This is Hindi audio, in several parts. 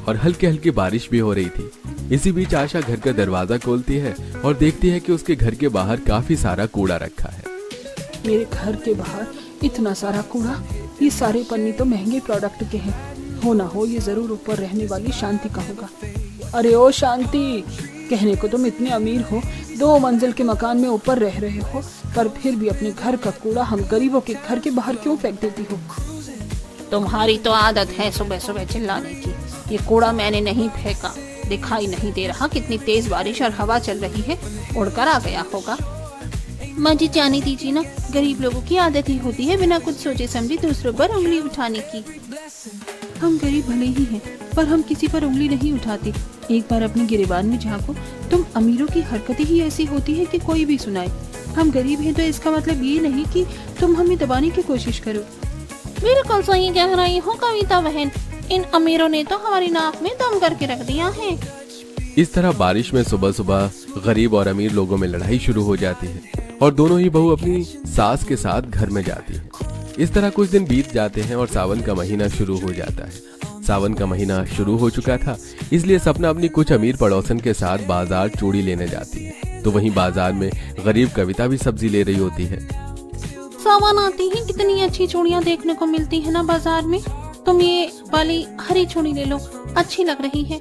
और हल्की हल्की बारिश भी हो रही थी। इसी बीच आशा घर का दरवाजा खोलती है और देखती है कि उसके घर के बाहर काफी सारा कूड़ा रखा है। मेरे घर के बाहर इतना सारा कूड़ा, ये सारे पन्नी तो महंगे प्रोडक्ट के हैं। हो ना हो ये जरूर ऊपर रहने वाली शांति का होगा। अरे ओ शांति, कहने को तुम इतने अमीर हो, 2 मंजिल के मकान में ऊपर रह रहे हो, पर फिर भी अपने घर का कूड़ा हम गरीबों के घर के बाहर क्यों फेंक देती हो? तुम्हारी तो आदत है सुबह सुबह चिल्लाने की। ये कूड़ा मैंने नहीं फेंका, दिखाई नहीं दे रहा कितनी तेज बारिश और हवा चल रही है, उड़कर आ गया होगा। मुझे जाने दीजिए ना, गरीब लोगों की आदत ही होती है बिना कुछ सोचे समझे दूसरों पर उंगली उठाने की। हम गरीब भले ही हैं, पर हम किसी पर उंगली नहीं उठाते। एक बार अपनी गिरेबान में झांको, तुम अमीरों की हरकतें ही ऐसी होती है कि कोई भी सुनाए। हम गरीब हैं तो इसका मतलब ये नहीं कि तुम हमें दबाने की कोशिश करो। बिल्कुल सही कह रही हो कविता बहन, इन अमीरों ने तो हमारी नाक में दम करके रख दिया है। इस तरह बारिश में सुबह सुबह गरीब और अमीर लोगों में लड़ाई शुरू हो जाती है और दोनों ही बहू अपनी सास के साथ घर में जाती है। इस तरह कुछ दिन बीत जाते हैं और सावन का महीना शुरू हो जाता है। सावन का महीना शुरू हो चुका था, इसलिए सपना अपनी कुछ अमीर पड़ोसन के साथ बाजार चूड़ी लेने जाती है। तो वहीं बाजार में गरीब कविता भी सब्जी ले रही होती है। सावन आती ही कितनी अच्छी चूड़ियाँ देखने को मिलती है ना बाजार में। तुम ये वाली हरी चूड़ी ले लो, अच्छी लग रही है।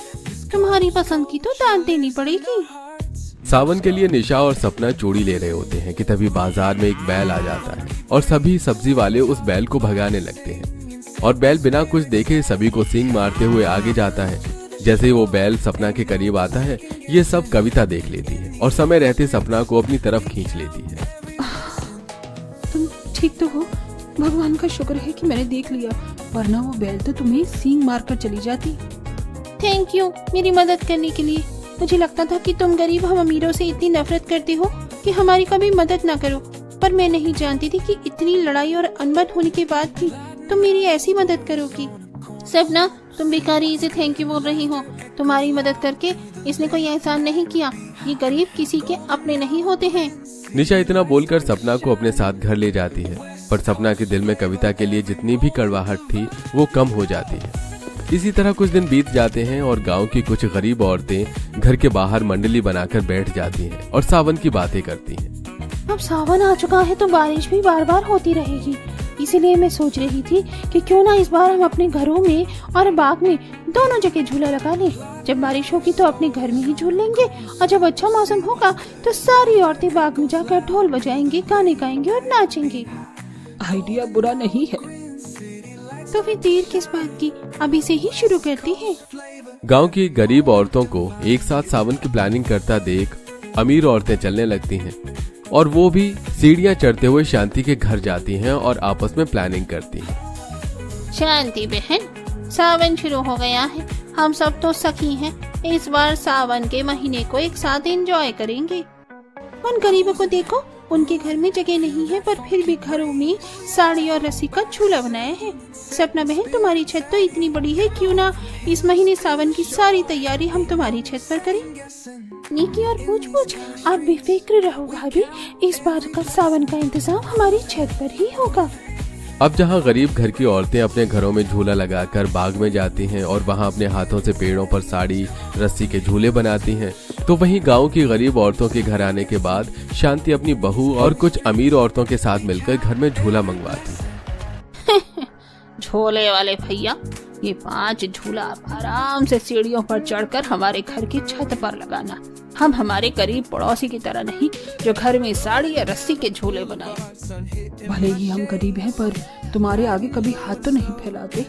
तुम्हारी पसंद की तो दाद देनी पड़ेगी। सावन के लिए निशा और सपना चूड़ी ले रहे होते हैं कि तभी बाजार में एक बैल आ जाता है और सभी सब्जी वाले उस बैल को भगाने लगते हैं और बैल बिना कुछ देखे सभी को सींग मारते हुए आगे जाता है। जैसे ही वो बैल सपना के करीब आता है, ये सब कविता देख लेती है और समय रहते सपना को अपनी तरफ खींच लेती है। तुम ठीक तो हो? भगवान का शुक्र है कि मैंने देख लिया, वरना वो बैल तो तुम्हें सींग मार कर चली जाती। थैंक यू मेरी मदद करने के लिए। मुझे लगता था कि तुम गरीब हम अमीरों से इतनी नफरत करते हो कि हमारी कभी मदद ना करो, पर मैं नहीं जानती थी कि इतनी लड़ाई और अनबन होने के बाद भी तुम मेरी ऐसी मदद करोगी। सपना, तुम बेकारी से थैंक यू बोल रही हो। तुम्हारी मदद करके इसने कोई एहसान नहीं किया। ये गरीब किसी के अपने नहीं होते हैं। निशा इतना बोलकर सपना को अपने साथ घर ले जाती है, पर सपना के दिल में कविता के लिए जितनी भी कड़वाहट थी वो कम हो जाती है। इसी तरह कुछ दिन बीत जाते हैं और गांव की कुछ गरीब औरतें घर के बाहर मंडली बनाकर बैठ जाती हैं और सावन की बातें करती हैं। अब सावन आ चुका है तो बारिश भी बार बार होती रहेगी, इसीलिए मैं सोच रही थी कि क्यों ना इस बार हम अपने घरों में और बाग में दोनों जगह झूला लगा लें। जब बारिश होगी तो अपने घर में ही झूल लेंगे और जब अच्छा मौसम होगा तो सारी औरतें बाग में जाकर ढोल बजाएंगे, गाने गाएंगे और नाचेंगे। आइडिया बुरा नहीं है। तो फिर देर किस बात की, अभी से ही शुरू करते हैं। गांव की गरीब औरतों को एक साथ सावन की प्लानिंग करता देख अमीर औरतें चलने लगती हैं और वो भी सीढ़ियां चढ़ते हुए शांति के घर जाती हैं और आपस में प्लानिंग करती हैं। शांति बहन, सावन शुरू हो गया है, हम सब तो सखी हैं। इस बार सावन के महीने को एक साथ एंजॉय करेंगे। उन गरीबों को देखो, उनके घर में जगह नहीं है पर फिर भी घरों में साड़ी और रस्सी का झूला बनाया है। सपना बहन, तुम्हारी छत तो इतनी बड़ी है, क्यों ना इस महीने सावन की सारी तैयारी हम तुम्हारी छत पर करें। नीकी और पूछ आप बेफिक्र रहो भाभी, इस बार का सावन का इंतजाम हमारी छत पर ही होगा। अब जहां गरीब घर की औरतें अपने घरों में झूला लगाकर बाग में जाती हैं और वहां अपने हाथों से पेड़ों पर साड़ी रस्सी के झूले बनाती हैं, तो वहीं गांव की गरीब औरतों के घर आने के बाद शांति अपनी बहू और कुछ अमीर औरतों के साथ मिलकर घर में झूला मंगवाती है। झोले वाले भैया, ये 5 झूला आराम से सीढ़ियों पर चढ़कर हमारे घर की छत पर लगाना। हम हमारे गरीब पड़ोसी की तरह नहीं जो घर में साड़ी या रस्सी के झूले बनाए। भले ही हम गरीब हैं पर तुम्हारे आगे कभी हाथ तो नहीं फैलाते।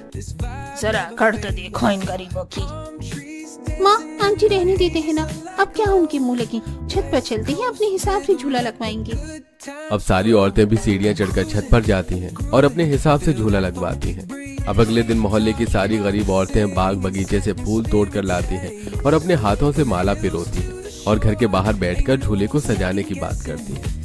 जरा कर तो देखो इन गरीबों की। माँ, आंटी रहने देते हैं ना, अब क्या उनके मुँह लगी, छत पर चलते ही अपने हिसाब से झूला लगवाएंगे। अब सारी औरतें भी सीढ़ियां चढ़कर छत पर जाती हैं और अपने हिसाब से झूला लगवाती हैं। अब अगले दिन मोहल्ले की सारी गरीब औरतें बाग बगीचे से फूल तोड़ कर लाती हैं और अपने हाथों से माला पिरोती हैं और घर के बाहर बैठकर झूले को सजाने की बात करती हैं।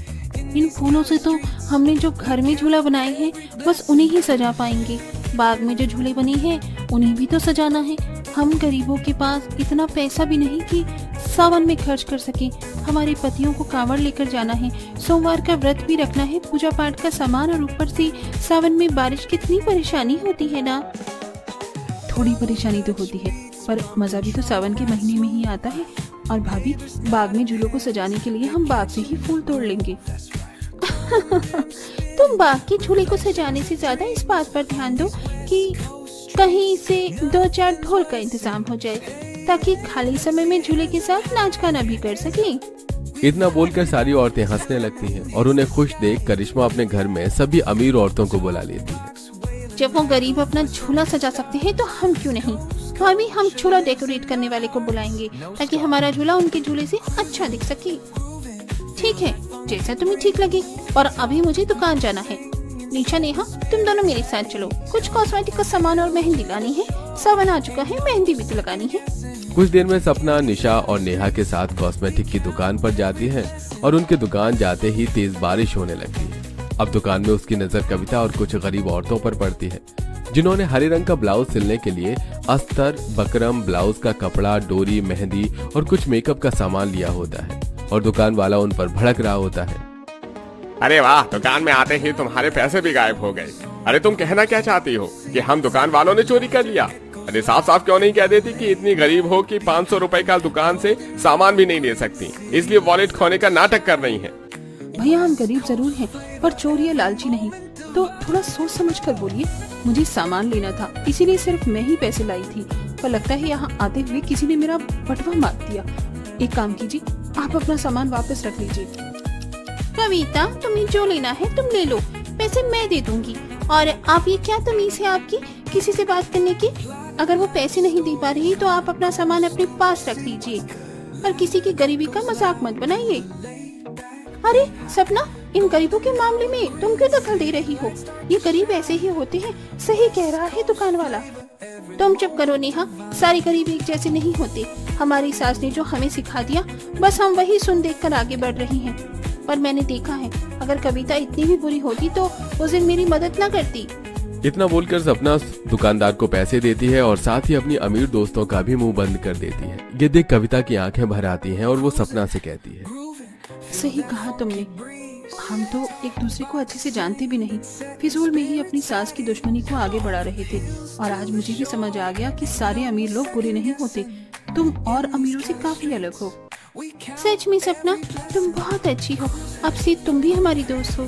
इन फूलों से तो हमने जो घर में झूला बनाए हैं बस उन्हें ही सजा पाएंगे। बाग में जो झूले बने हैं उन्हें भी तो सजाना है। हम गरीबों के पास इतना पैसा भी नहीं कि सावन में खर्च कर सके। हमारे पतियों को कांवड़ लेकर जाना है, सोमवार का व्रत भी रखना है, पूजा पाठ का सामान, और ऊपर से सावन में बारिश, कितनी परेशानी होती है ना। थोड़ी परेशानी तो होती है, पर मजा भी तो सावन के महीने में ही आता है। और भाभी, बाग में झूलों को सजाने के लिए हम बाग से ही फूल तोड़ लेंगे। तुम बाग के झूले को सजाने से ज्यादा इस बात पर ध्यान दो कि कहीं से 2-4 ढोल का इंतजाम हो जाए, ताकि खाली समय में झूले के साथ नाच गाना भी कर सकें। इतना बोलकर सारी औरतें हंसने लगती हैं और उन्हें खुश देख करिश्मा अपने घर में सभी अमीर औरतों को बुला लेती है। जब वो गरीब अपना झूला सजा सकते हैं तो हम क्यों नहीं। भाभी, हम झूला डेकोरेट करने वाले को बुलाएंगे ताकि हमारा झूला उनके झूले से अच्छा दिख सके। ठीक है, जैसा तुम्हें ठीक लगे। और अभी मुझे दुकान जाना है। निशा, नेहा, तुम दोनों मेरे साथ चलो। कुछ कॉस्मेटिक का सामान और मेहंदी लानी है। सावन आ चुका है, मेहंदी भी तो लगानी है। कुछ देर में सपना निशा और नेहा के साथ कॉस्मेटिक की दुकान पर जाती है और उनकी दुकान जाते ही तेज बारिश होने लगती है। अब दुकान में उसकी नजर कविता और कुछ गरीब औरतों पर पड़ती है, जिन्होंने हरे रंग का ब्लाउज सिलने के लिए अस्तर, बकरम, ब्लाउज का कपड़ा, डोरी, मेहंदी और कुछ मेकअप का सामान लिया होता है। और दुकान वाला उन पर भड़क रहा होता है। अरे वाह, दुकान में आते ही तुम्हारे पैसे भी गायब हो गए। अरे तुम कहना क्या चाहती हो कि हम दुकान वालों ने चोरी कर लिया? अरे साफ साफ क्यों नहीं कह देती कि इतनी गरीब हो कि 500 रुपए का दुकान से सामान भी नहीं ले सकती, इसलिए वॉलेट खोने का नाटक कर रही हैं। भैया, हम गरीब जरूर हैं, पर चोर या लालची नहीं, तो थोड़ा सोच समझ कर बोलिए। मुझे सामान लेना था, इसीलिए सिर्फ मैं ही पैसे लाई थी, पर लगता है यहाँ आते हुए किसी ने मेरा बटवा मार दिया। एक काम कीजिए, आप अपना सामान वापस रख लीजिए। कविता, तुम्हें जो लेना है तुम ले लो, पैसे मैं दे दूंगी। और आप, ये क्या तमीज है आपकी किसी से बात करने की? अगर वो पैसे नहीं दे पा रही तो आप अपना सामान अपने पास रख लीजिए, पर किसी की गरीबी का मजाक मत बनाइए। अरे सपना, इन गरीबों के मामले में तुम क्यों दखल दे रही हो? ये गरीब ऐसे ही होते हैं, सही कह रहा है दुकान वाला। तुम चुप करो नेहा, सारे गरीब एक जैसे नहीं होते। हमारी सास ने जो हमें सिखा दिया, बस हम वही सुन देख कर आगे बढ़ रही हैं। पर मैंने देखा है, अगर कविता इतनी भी बुरी होती तो उस दिन मेरी मदद न करती। इतना बोलकर सपना दुकानदार को पैसे देती है और साथ ही अपनी अमीर दोस्तों का भी मुंह बंद कर देती है। ये देख कविता की आंखें भर आती हैं और वो सपना से कहती है, सही कहा तुमने, हम तो एक दूसरे को अच्छे से जानते भी नहीं, फिजूल में ही अपनी सास की दुश्मनी को आगे बढ़ा रहे थे। और आज मुझे भी समझ आ गया कि सारे अमीर लोग बुरे नहीं होते, तुम और अमीरों से काफी अलग हो। सच में सपना, तुम बहुत अच्छी हो, अब से तुम भी हमारी दोस्त हो।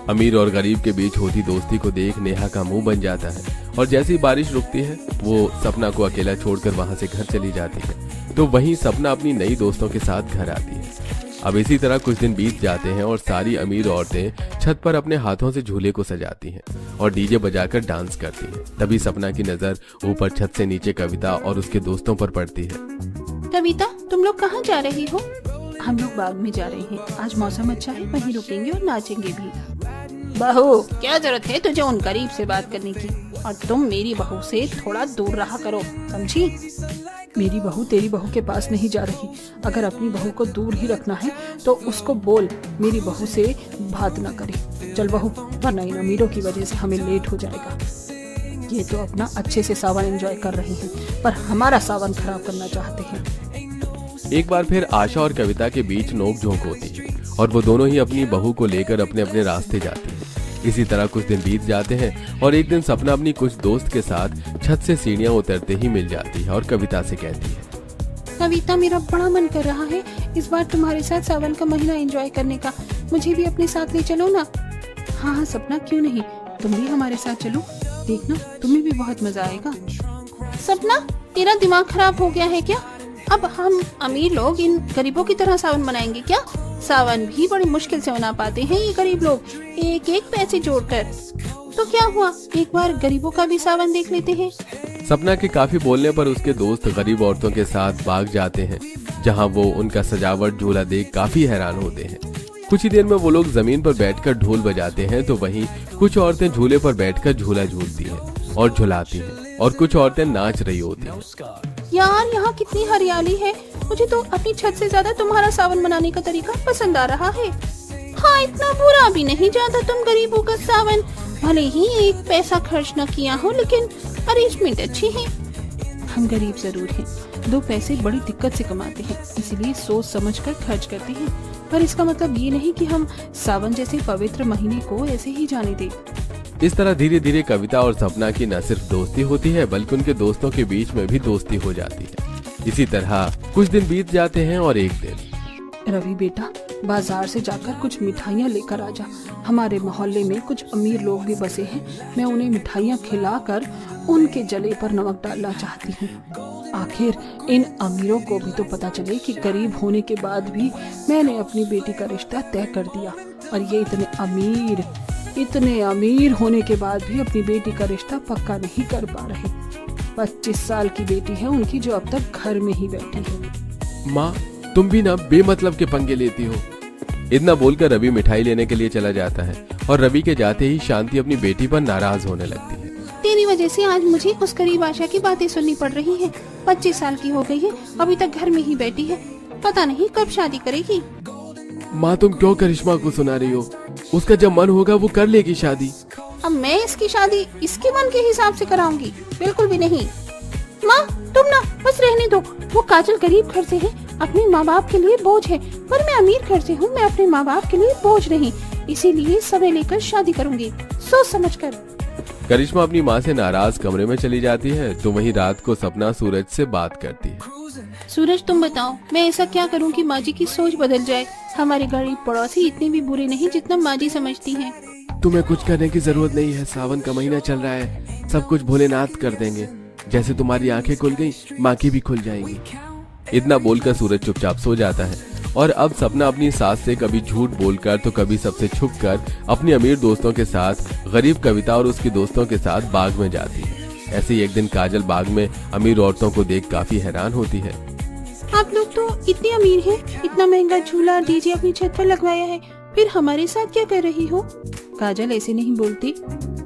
अमीर और गरीब के बीच होती दोस्ती को देख नेहा का मुंह बन जाता है और जैसे ही बारिश रुकती है वो सपना को अकेला छोड़कर वहां से घर चली जाती है। तो वहीं सपना अपनी नई दोस्तों के साथ घर आती है। अब इसी तरह कुछ दिन बीत जाते हैं और सारी अमीर औरतें छत पर अपने हाथों से झूले को सजाती हैं और डीजे बजाकर डांस करती हैं। तभी सपना की नजर ऊपर छत से नीचे कविता और उसके दोस्तों पर पड़ती है। कविता, तुम लोग कहाँ जा रही हो? हम लोग बाग में जा रहे हैं, आज मौसम अच्छा है, वहीं रुकेंगे और नाचेंगे भी। बहू, क्या जरूरत है तुझे उन गरीब से बात करने की? और तुम मेरी बहू से थोड़ा दूर रहा करो, समझी? मेरी बहू तेरी बहू के पास नहीं जा रही। अगर अपनी बहू को दूर ही रखना है तो उसको बोल मेरी बहू से बात न करे। चल बहू, वरना इन अमीरों की वजह से हमें लेट हो जाएगा। ये तो अपना अच्छे से सावन एंजॉय कर रहे हैं, पर हमारा सावन खराब करना चाहते हैं। एक बार फिर आशा और कविता के बीच नोक-झोंक होती है और वो दोनों ही अपनी बहू को लेकर अपने अपने रास्ते जाती हैं। इसी तरह कुछ दिन बीत जाते हैं और एक दिन सपना अपनी कुछ दोस्त के साथ छत से सीढ़ियां उतरते ही मिल जाती है और कविता से कहती है, कविता, मेरा बड़ा मन कर रहा है इस बार तुम्हारे साथ सावन का महीना एंजॉय करने का, मुझे भी अपने साथ ले चलो ना। हाँ हाँ सपना, क्यों नहीं, तुम भी हमारे साथ चलो, देखना तुम्हें भी बहुत मजा आएगा। सपना, तेरा दिमाग खराब हो गया है क्या? अब हम अमीर लोग इन गरीबों की तरह सावन मनाएंगे क्या? सावन भी बड़ी मुश्किल से मना पाते हैं ये गरीब लोग, एक एक पैसे जोड़कर। तो क्या हुआ, एक बार गरीबों का भी सावन देख लेते हैं। सपना के काफी बोलने पर उसके दोस्त गरीब औरतों के साथ बाग जाते हैं, जहां वो उनका सजावट झूला देख काफी हैरान होते हैं। कुछ ही देर में वो लोग जमीन पर बैठकर ढोल बजाते हैं, तो वहीं कुछ औरतें झूले पर बैठकर झूला झूलती हैं और झुलाती हैं और कुछ औरतें नाच रही होती हैं। यार, यहाँ कितनी हरियाली है, मुझे तो अपनी छत से ज्यादा तुम्हारा सावन मनाने का तरीका पसंद आ रहा है। हाँ, इतना बुरा भी नहीं जाता तुम गरीबों का सावन, भले ही एक पैसा खर्च न किया हो, लेकिन अरेंजमेंट अच्छी है। हम गरीब जरूर हैं, 2 पैसे बड़ी दिक्कत से कमाते हैं, इसलिए सोच समझ कर खर्च करते हैं, पर इसका मतलब ये नहीं कि हम सावन जैसे पवित्र महीने को ऐसे ही जाने दें। इस तरह धीरे धीरे कविता और सपना की न सिर्फ दोस्ती होती है बल्कि उनके दोस्तों के बीच में भी दोस्ती हो जाती है। इसी तरह कुछ दिन बीत जाते हैं और एक दिन, रवि बेटा, बाजार से जाकर कुछ मिठाइयाँ लेकर आ जा। हमारे मोहल्ले में कुछ अमीर लोग भी बसे हैं। मैं उन्हें मिठाइयाँ खिलाकर उनके जले पर नमक डालना चाहती हूँ। आखिर इन अमीरों को भी तो पता चले कि गरीब होने के बाद भी मैंने अपनी बेटी का रिश्ता तय कर दिया, और ये इतने अमीर होने के बाद भी अपनी बेटी का रिश्ता पक्का नहीं कर पा रहे। 25 साल की बेटी है उनकी, जो अब तक घर में ही बैठी है। माँ, तुम भी ना बेमतलब के पंगे लेती हो। इतना बोलकर रवि मिठाई लेने के लिए चला जाता है और रवि के जाते ही शांति अपनी बेटी पर नाराज होने लगती है। तेरी वजह से आज मुझे उस गरीब आशा की बातें सुननी पड़ रही हैं। 25 साल की हो गई है, अभी तक घर में ही बैठी है, पता नहीं कब शादी करेगी। माँ, तुम क्यों करिश्मा को सुना रही हो? उसका जब मन होगा वो कर लेगी शादी। अब मैं इसकी शादी इसके मन के हिसाब से कराऊंगी? बिल्कुल भी नहीं। माँ, तुम ना बस रहने दो। वो काजल गरीब घर से है, अपने माँ बाप के लिए बोझ है, पर मैं अमीर घर से हूँ, मैं अपने माँ बाप के लिए बोझ नहीं, इसीलिए समय लेकर शादी करूंगी, सोच समझ कर। करिश्मा अपनी माँ से नाराज कमरे में चली जाती है तो वहीं रात को सपना सूरज से बात करती है। सूरज, तुम बताओ, मैं ऐसा क्या करूं कि माँ जी की सोच बदल जाए? हमारे गरीब पड़ोसी इतने भी बुरे नहीं जितना माँ जी समझती हैं। तुम्हें कुछ करने की जरूरत नहीं है, सावन का महीना चल रहा है, सब कुछ भोलेनाथ कर देंगे। जैसे तुम्हारी आंखें खुल गई, माँ की भी खुल जाएंगी। इतना बोलकर सूरज चुपचाप सो जाता है और अब सपना अपनी सास से कभी झूठ बोलकर तो कभी सबसे छुपकर अपनी अमीर दोस्तों के साथ गरीब कविता और उसकी दोस्तों के साथ बाग में जाती है। ऐसे ही एक दिन काजल बाग में अमीर औरतों को देख काफी हैरान होती है। आप लोग तो इतने अमीर हैं, इतना महंगा झूला डीजे अपनी छत पर लगवाया है, फिर हमारे साथ क्या कर रही हो? काजल ऐसे नहीं बोलती।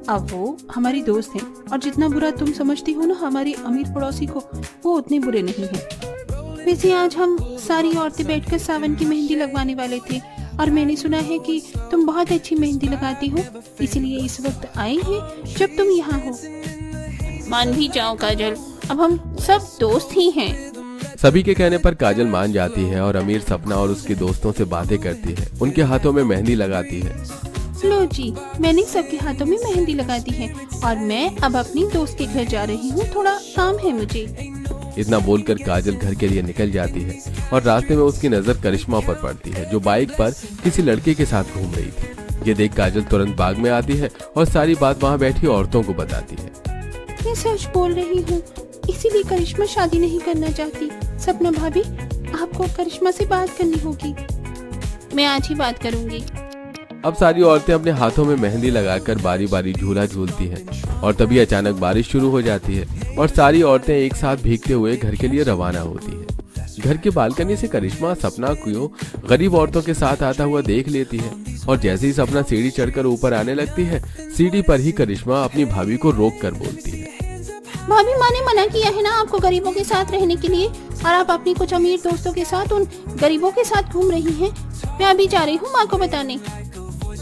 अब वो हमारी दोस्त हैं और जितना बुरा तुम समझती हो ना हमारी अमीर पड़ोसी को, वो उतने बुरे नहीं हैं। वैसे आज हम सारी औरतें बैठकर सावन की मेहंदी लगवाने वाले थे और मैंने सुना है कि तुम बहुत अच्छी मेहंदी लगाती हो, इसलिए इस वक्त आए हैं जब तुम यहाँ हो। मान भी जाओ काजल, अब हम सब दोस्त ही हैं। सभी के कहने पर काजल मान जाती है और अमीर सपना और उसके दोस्तों से बातें करती है, उनके हाथों में मेहंदी लगाती है। लो जी, मैंने सबके हाथों में मेहंदी लगा दी है और मैं अब अपनी दोस्त के घर जा रही हूँ, थोड़ा काम है मुझे। इतना बोलकर काजल घर के लिए निकल जाती है और रास्ते में उसकी नजर करिश्मा पर पड़ती है, जो बाइक पर किसी लड़के के साथ घूम रही थी। ये देख काजल तुरंत बाग में आती है और सारी बात वहाँ बैठी औरतों को बताती है। मैं सच बोल रही हूँ, इसीलिए करिश्मा शादी नहीं करना चाहती। सपना भाभी, आपको करिश्मा से बात करनी होगी। मैं आज ही बात करूंगी। अब सारी औरतें अपने हाथों में मेहंदी लगाकर बारी बारी झूला झूलती हैं और तभी अचानक बारिश शुरू हो जाती है और सारी औरतें एक साथ भीगते हुए घर के लिए रवाना होती हैं। घर की बालकनी से करिश्मा सपना को गरीब औरतों के साथ आता हुआ देख लेती है और जैसे ही सपना सीढ़ी चढ़कर ऊपर आने लगती है, सीढ़ी पर ही करिश्मा अपनी भाभी को रोक कर बोलती है। भाभी, माँ ने मना किया है ना आपको गरीबों के साथ रहने के लिए, और आप अपनी कुछ अमीर दोस्तों के साथ उन गरीबों के साथ घूम रही हैं। मैं अभी जा रही हूँ माँ को बताने।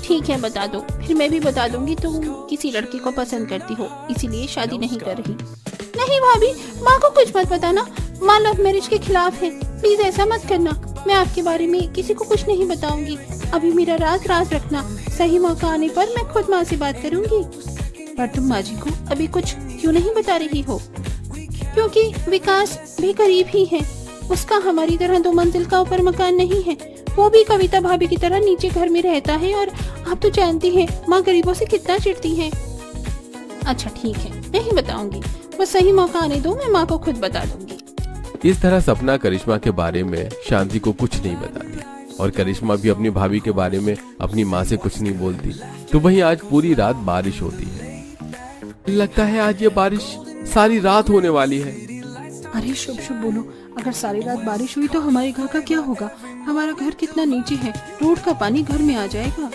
ठीक है, बता दो, फिर मैं भी बता दूंगी तुम किसी लड़के को पसंद करती हो, इसीलिए शादी नहीं कर रही। नहीं भाभी, माँ को कुछ मत बताना, माँ लव मैरिज के खिलाफ है, प्लीज ऐसा मत करना। मैं आपके बारे में किसी को कुछ नहीं बताऊंगी, अभी मेरा राज रखना। सही मौका आने पर मैं खुद माँ से बात करूंगी। पर तुम माँ जी को अभी कुछ क्यों नहीं बता रही हो? क्योंकि विकास भी गरीब ही है, उसका हमारी तरह 2 मंजिल का ऊपर मकान नहीं है, वो भी कविता भाभी की तरह नीचे घर में रहता है, और आप तो जानती हैं माँ गरीबों से कितना चिढ़ती है। अच्छा ठीक है, नहीं बताऊंगी, बस सही मौका आने दो, मैं माँ को खुद बता दूंगी। इस तरह सपना करिश्मा के बारे में शांति को कुछ नहीं बताती और करिश्मा भी अपनी भाभी के बारे में अपनी माँ से कुछ नहीं बोलती। तो वहीं आज पूरी रात बारिश होती है। लगता है आज ये बारिश सारी रात होने वाली है। अरे शुभ शुभ बोलो, अगर सारी रात बारिश हुई तो हमारे घर का क्या होगा? हमारा घर कितना नीचे है, रोड का पानी घर में आ जाएगा।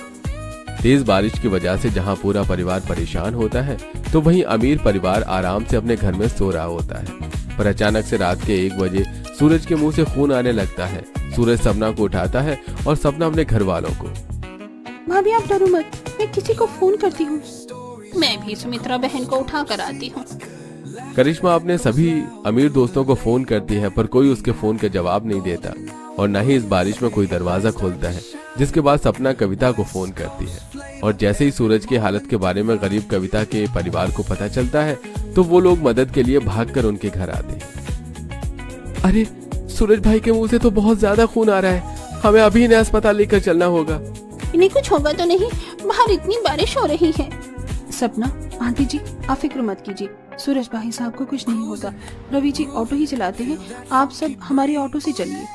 तेज बारिश की वजह से जहां पूरा परिवार परेशान होता है तो वहीं अमीर परिवार आराम से अपने घर में सो रहा होता है। पर अचानक से रात के 1 बजे सूरज के मुंह से खून आने लगता है। सूरज सपना को उठाता है और सपना अपने घर वालों को। भाभी आप डरो मत, मैं किसी को फोन करती हूँ। मैं भी सुमित्रा बहन को उठा कर आती हूँ। करिश्मा अपने सभी अमीर दोस्तों को फोन करती है पर कोई उसके फोन का जवाब नहीं देता और न ही इस बारिश में कोई दरवाजा खोलता है, जिसके बाद सपना कविता को फोन करती है। और जैसे ही सूरज की हालत के बारे में गरीब कविता के परिवार को पता चलता है तो वो लोग मदद के लिए भागकर उनके घर आते हैं। अरे सूरज भाई के मुंह से तो बहुत ज्यादा खून आ रहा है, हमें अभी इन्हें अस्पताल लेकर चलना होगा। इन्हें कुछ होगा तो नहीं? बाहर इतनी बारिश हो रही है। सपना आंटी जी आप फिक्र मत कीजिए, सूरज भाई साहब को कुछ नहीं होता। रवि जी ऑटो ही चलाते हैं, आप सब हमारे ऑटो से चलिए।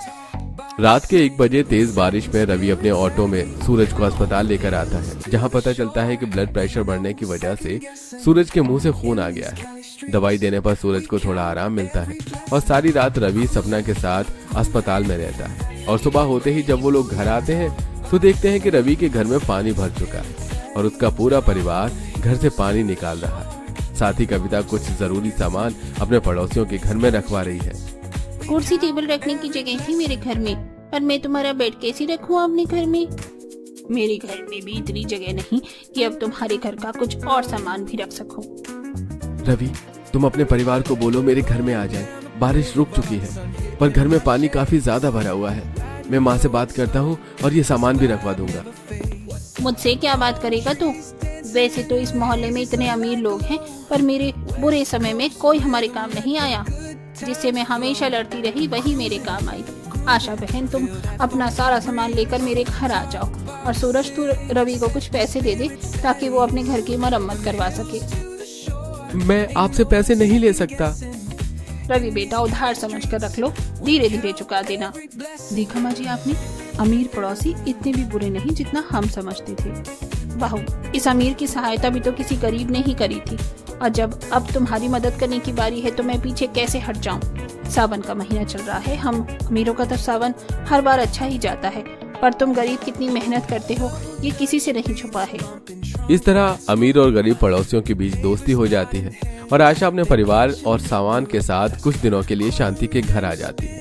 रात के 1 बजे तेज बारिश में रवि अपने ऑटो में सूरज को अस्पताल लेकर आता है, जहां पता चलता है कि ब्लड प्रेशर बढ़ने की वजह से सूरज के मुंह से खून आ गया है। दवाई देने पर सूरज को थोड़ा आराम मिलता है और सारी रात रवि सपना के साथ अस्पताल में रहता है। और सुबह होते ही जब वो लोग घर आते हैं तो देखते हैं कि रवि के घर में पानी भर चुका है और उसका पूरा परिवार घर से पानी निकाल रहा है। साथ ही कविता कुछ जरूरी सामान अपने पड़ोसियों के घर में रखवा रही है। कुर्सी टेबल रखने की जगह थी मेरे घर में, पर मैं तुम्हारा बेड कैसे रखूं अपने घर में? मेरे घर में भी इतनी जगह नहीं कि अब तुम्हारे घर का कुछ और सामान भी रख सकूं। रवि तुम अपने परिवार को बोलो मेरे घर में आ जाए, बारिश रुक चुकी है पर घर में पानी काफी ज्यादा भरा हुआ है। मैं माँ से बात करता हूँ और ये सामान भी रखवा दूंगा। मुझसे क्या बात करेगा तू? वैसे तो इस मोहल्ले में इतने अमीर लोग हैं, पर मेरे बुरे समय में कोई हमारे काम नहीं आया। जिससे मैं हमेशा लड़ती रही वही मेरे काम आई। आशा बहन तुम अपना सारा सामान लेकर मेरे घर आ जाओ, और सूरज तू रवि को कुछ पैसे दे दे ताकि वो अपने घर की मरम्मत करवा सके। मैं आपसे पैसे नहीं ले सकता। रवि बेटा उधार समझ कर रख लो, धीरे धीरे चुका देना। देखा माँ जी आपने, अमीर पड़ोसी इतने भी बुरे नहीं जितना हम समझते थे। बहू इस अमीर की सहायता भी तो किसी गरीब ने ही करी थी, और जब अब तुम्हारी मदद करने की बारी है तो मैं पीछे कैसे हट जाऊं? सावन का महीना चल रहा है, हम अमीरों का तो सावन हर बार अच्छा ही जाता है, पर तुम गरीब कितनी मेहनत करते हो ये किसी से नहीं छुपा है। इस तरह अमीर और गरीब पड़ोसियों के बीच दोस्ती हो जाती है और आशा अपने परिवार और सामान के साथ कुछ दिनों के लिए शांति के घर आ जाती है।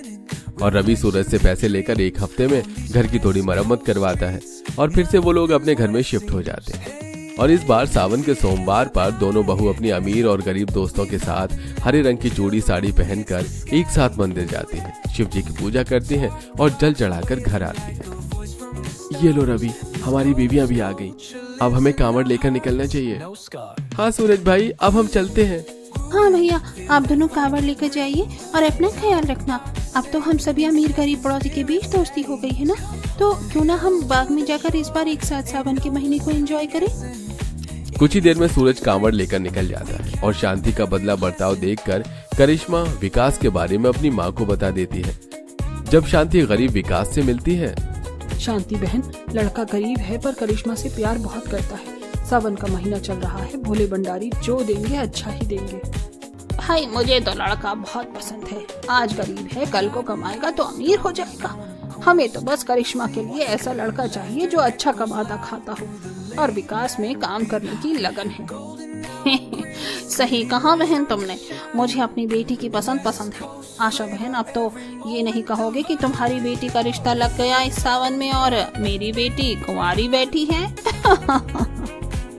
और रवि सूरज से पैसे लेकर 1 हफ्ते में घर की थोड़ी मरम्मत करवाता है और फिर से वो लोग अपने घर में शिफ्ट हो जाते हैं। और इस बार सावन के सोमवार पर दोनों बहू अपनी अमीर और गरीब दोस्तों के साथ हरे रंग की चूड़ी साड़ी पहनकर एक साथ मंदिर जाती हैं, शिव जी की पूजा करती हैं और जल चढ़ाकर घर आती हैं। ये लो रवि, हमारी बीवियां भी आ गई, अब हमें कांवड़ लेकर निकलना चाहिए। हाँ सूरज भाई अब हम चलते हैं। हाँ भैया आप दोनों कांवड़ लेकर जाइए और अपना ख्याल रखना। अब तो हम सभी अमीर गरीब पड़ोसी के बीच दोस्ती हो गई है ना, तो क्यों ना हम बाग में जाकर इस बार एक साथ सावन के महीने को एंजॉय करें। कुछ ही देर में सूरज कांवड़ लेकर निकल जाता है और शांति का बदला बर्ताव देखकर करिश्मा विकास के बारे में अपनी माँ को बता देती है। जब शांति गरीब विकास से मिलती है, शांति बहन लड़का गरीब है पर करिश्मा से प्यार बहुत करता है। सावन का महीना चल रहा है, भोले भंडारी जो देंगे अच्छा ही देंगे। भाई मुझे तो लड़का बहुत पसंद है, आज गरीब है कल को कमाएगा तो अमीर हो जाएगा। हमें तो बस करिश्मा के लिए ऐसा लड़का चाहिए जो अच्छा कमाता खाता हो और विकास में काम करने की लगन है। सही कहा बहन तुमने, मुझे अपनी बेटी की पसंद है। आशा बहन अब तो ये नहीं कहोगे कि तुम्हारी बेटी का रिश्ता लग गया इस सावन में और मेरी बेटी कुंवारी बैठी है।